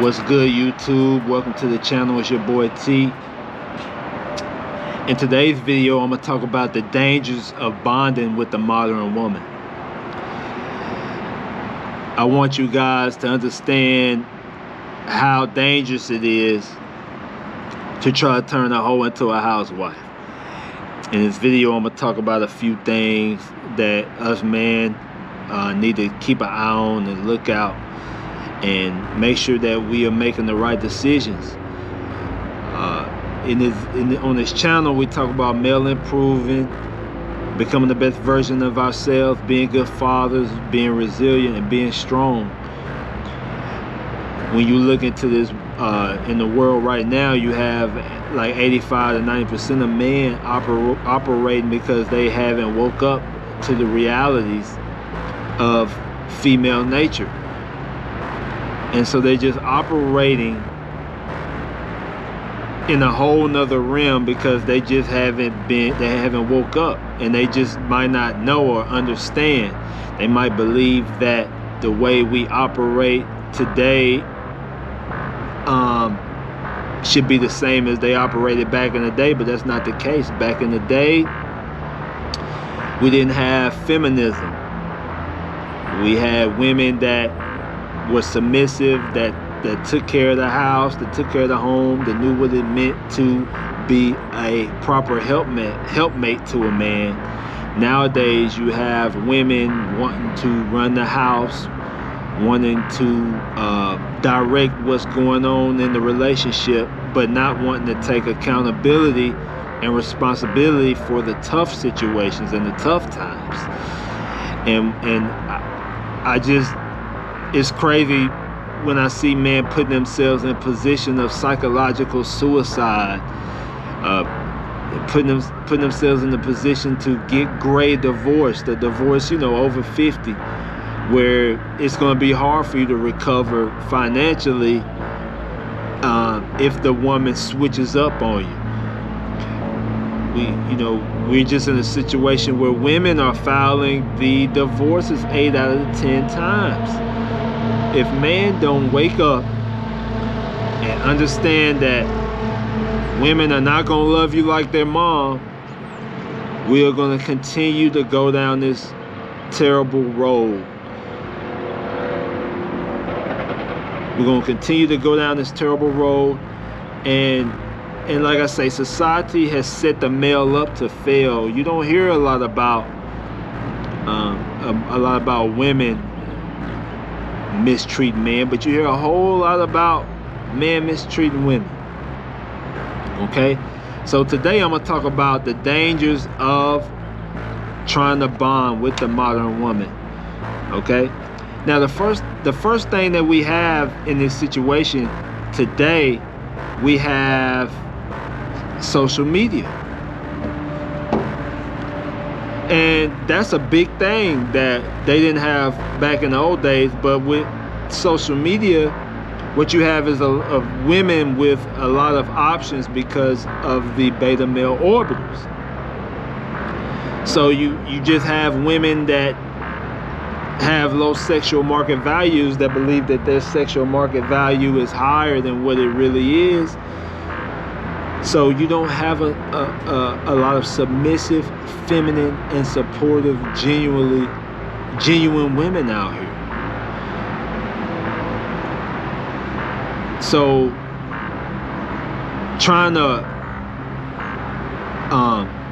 What's good, YouTube? Welcome to the channel. It's your boy T. In today's video, I'm going to talk about the dangers of bonding with the modern woman. I want you guys to understand how dangerous it is to try to turn a hoe into a housewife. In this video, I'm going to talk about a few things that us men need to keep an eye on and look out, and make sure that we are making the right decisions. On this channel, we talk about male improving, becoming the best version of ourselves, being good fathers, being resilient, and being strong. When you look into this, in the world right now, you have like 85 to 90% of men operating because they haven't woke up to the realities of female nature. And so they're just operating in a whole nother realm because they just haven't woke up, and they just might not know or understand. They might believe that the way we operate today should be the same as they operated back in the day, but that's not the case. Back in the day, we didn't have feminism. We had women that were submissive, that took care of the house, that took care of the home, that knew what it meant to be a proper helpmate to a man. Nowadays, you have women wanting to run the house, wanting to direct what's going on in the relationship, but not wanting to take accountability and responsibility for the tough situations and the tough times. And I just, it's crazy when I see men putting themselves in a position of psychological suicide, putting themselves in a position to get gray divorce, the divorce, over 50, where it's going to be hard for you to recover financially if the woman switches up on you. We're just in a situation where women are filing the divorces 8 out of the 10 times. If men don't wake up and understand that women are not going to love you like their mom, we are going to continue to go down this terrible road. We're going to continue to go down this terrible road, and like I say, society has set the male up to fail. You don't hear a lot about women mistreat men, but you hear a whole lot about men mistreating women. Okay, so today I'm gonna talk about the dangers of trying to bond with the modern woman. Okay, now the first thing that we have in this situation today, we have social media. And that's a big thing that they didn't have back in the old days. But with social media, what you have is of women with a lot of options because of the beta male orbiters. So you just have women that have low sexual market values, that believe that their sexual market value is higher than what it really is. So you don't have a lot of submissive, feminine, and supportive, genuine women out here. So trying to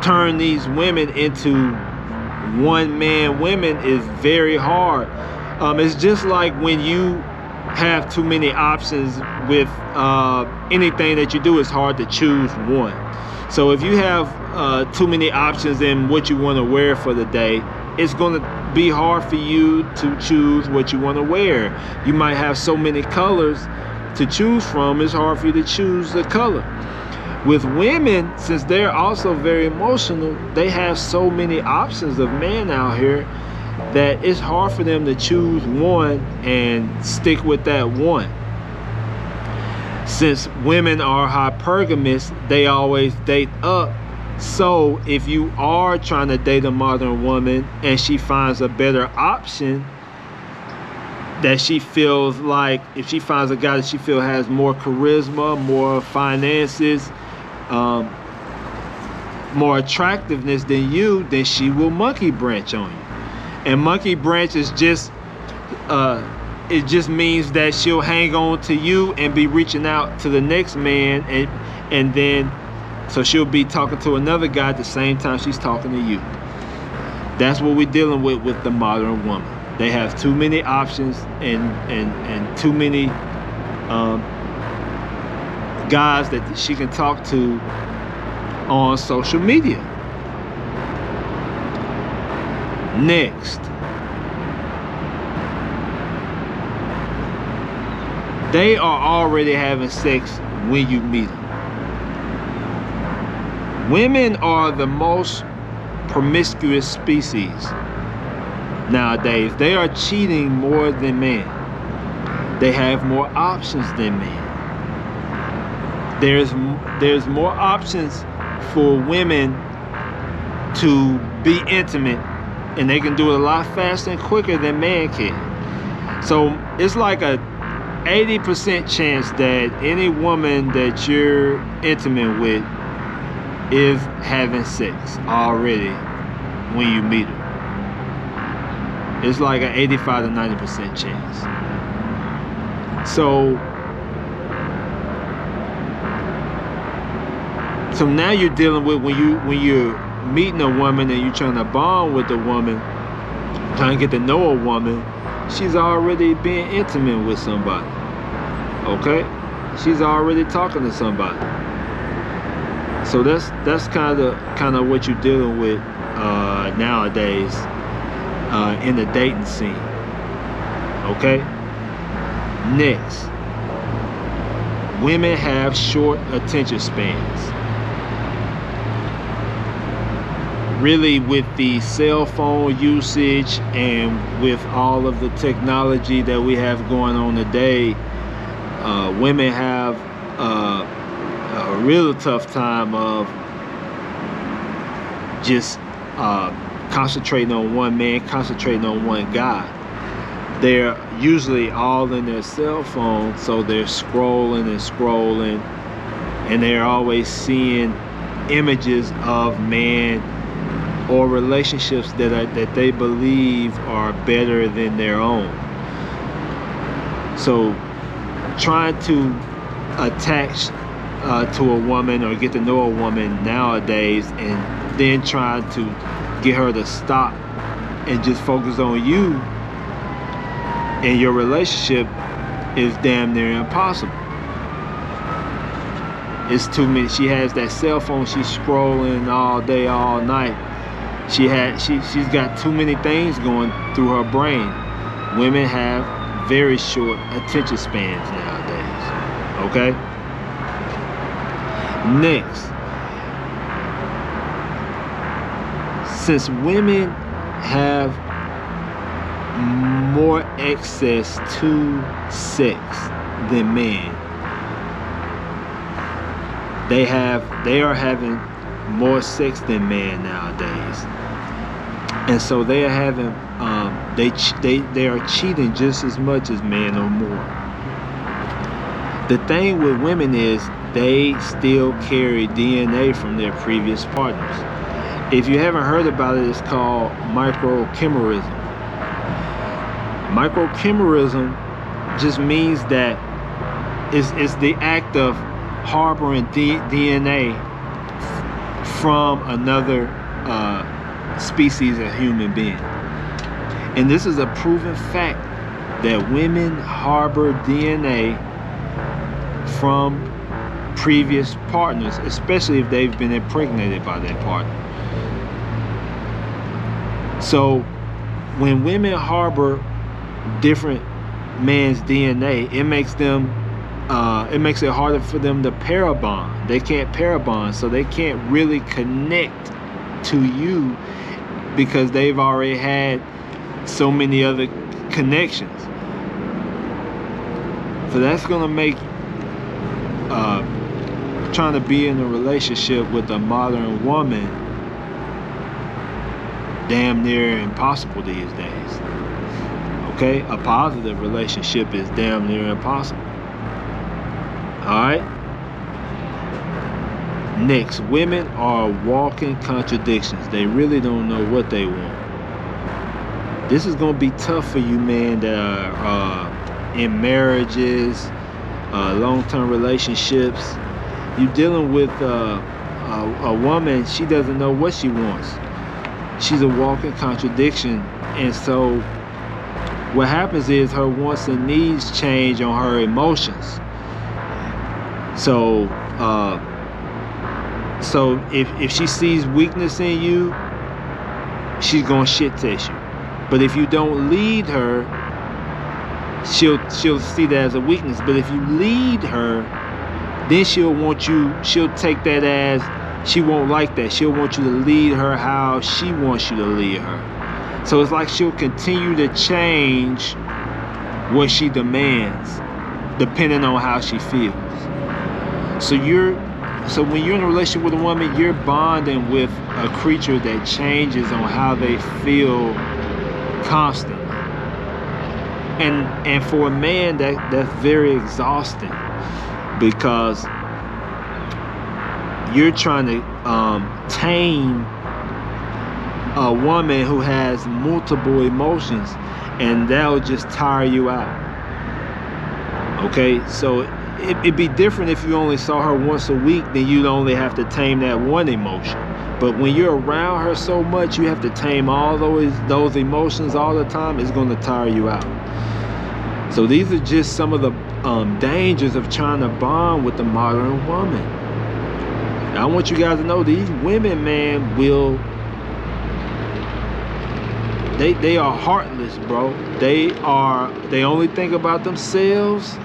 turn these women into one-man women is very hard. It's just like when you have too many options with anything that you do, it's hard to choose one. So if you have too many options in what you want to wear for the day, it's going to be hard for you to choose what you want to wear. You might have so many colors to choose from, it's hard for you to choose the color. With women, since they're also very emotional, they have so many options of men out here that it's hard for them to choose one and stick with that one. Since women are hypergamous, they always date up. So if you are trying to date a modern woman and she finds a better option, that she feels like, if she finds a guy that she feels has more charisma, more finances, more attractiveness than you, then she will monkey branch on you. And monkey branch is just it just means that she'll hang on to you and be reaching out to the next man, and then so she'll be talking to another guy at the same time she's talking to you. That's what we're dealing with the modern woman. They have too many options and too many guys that she can talk to on social media. Next, they are already having sex when you meet them. Women are the most promiscuous species nowadays. They are cheating more than men. They have more options than men. There's more options for women to be intimate, and they can do it a lot faster and quicker than men can. So it's like a 80% chance that any woman that you're intimate with is having sex already when you meet her. It's like an 85 to 90% chance. So now you're dealing with, when you're meeting a woman and you're trying to bond with a woman, trying to get to know a woman, she's already being intimate with somebody. Okay? She's already talking to somebody. So that's kind of what you're dealing with nowadays in the dating scene. Okay? Next, women have short attention spans. Really, with the cell phone usage and with all of the technology that we have going on today, women have a real tough time of just concentrating on one man, concentrating on one guy. They're usually all in their cell phone, so they're scrolling and scrolling, and they're always seeing images of man or relationships that they believe are better than their own. So trying to attach to a woman or get to know a woman nowadays and then trying to get her to stop and just focus on you and your relationship is damn near impossible. It's too many. She has that cell phone, she's scrolling all day, all night. She's got too many things going through her brain. Women have very short attention spans nowadays. Okay? Next, since women have more access to sex than men, they are having more sex than men nowadays, and so they are having they are cheating just as much as men or more. The thing with women is they still carry DNA from their previous partners. If you haven't heard about it, it's called microchimerism. Microchimerism just means that it's the act of harboring DNA from another species of human being. And this is a proven fact that women harbor DNA from previous partners, especially if they've been impregnated by their partner. So when women harbor different man's DNA, it makes it harder for them to parabond. They can't parabond, so they can't really connect to you because they've already had so many other connections. So that's gonna make trying to be in a relationship with a modern woman damn near impossible these days. Okay, a positive relationship is damn near impossible. All right. Next, women are walking contradictions. They really don't know what they want. This is gonna be tough for you, man, that are in marriages, long-term relationships. You're dealing with a woman. She doesn't know what she wants. She's a walking contradiction, and so what happens is her wants and needs change on her emotions. So if she sees weakness in you, she's gonna shit test you. But if you don't lead her, she'll see that as a weakness. But if you lead her, then she'll take that as, she won't like that. She'll want you to lead her how she wants you to lead her. So it's like she'll continue to change what she demands depending on how she feels. So when you're in a relationship with a woman, you're bonding with a creature that changes on how they feel constantly. And for a man, that's very exhausting, because you're trying to tame a woman who has multiple emotions, and that'll just tire you out. Okay, so it'd be different if you only saw her once a week, then you'd only have to tame that one emotion. But when you're around her so much, you have to tame all those emotions all the time. It's going to tire you out. So these are just some of the dangers of trying to bond with the modern woman. Now, I want you guys to know, these women, man, they are heartless, bro. They only think about themselves.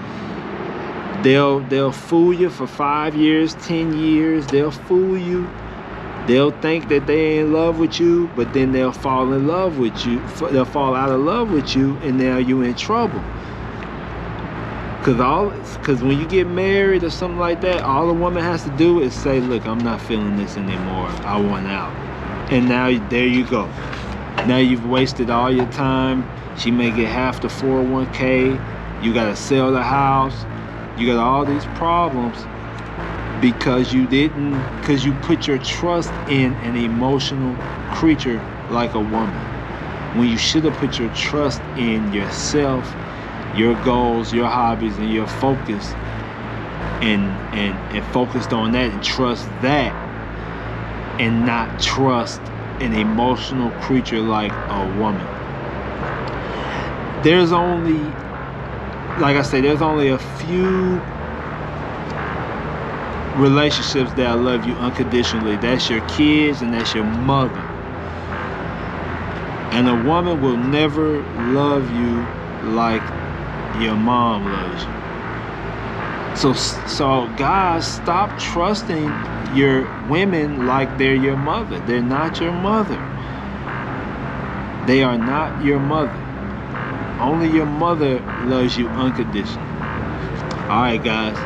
They'll fool you for 5 years, 10 years. They'll fool you. They'll think that they in love with you, but then they'll fall in love with you. They'll fall out of love with you, and now you're in trouble. Cause when you get married or something like that, all a woman has to do is say, look, I'm not feeling this anymore. I want out. And now there you go. Now you've wasted all your time. She may get half the 401k. You gotta sell the house. You got all these problems because you put your trust in an emotional creature like a woman, when you should have put your trust in yourself, your goals, your hobbies, and your focus, and focused on that and trust that, and not trust an emotional creature like a woman. There's only, like I say, there's only a few relationships that love you unconditionally. That's your kids and that's your mother. And a woman will never love you like your mom loves you. So guys, stop trusting your women like they're your mother. They're not your mother. They are not your mother. Only your mother loves you unconditionally. Alright guys,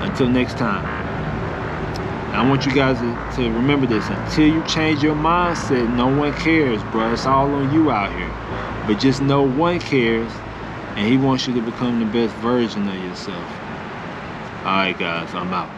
until next time. I want you guys to remember this. Until you change your mindset, no one cares, bro. It's all on you out here. But just know one cares, and he wants you to become the best version of yourself. Alright guys, I'm out.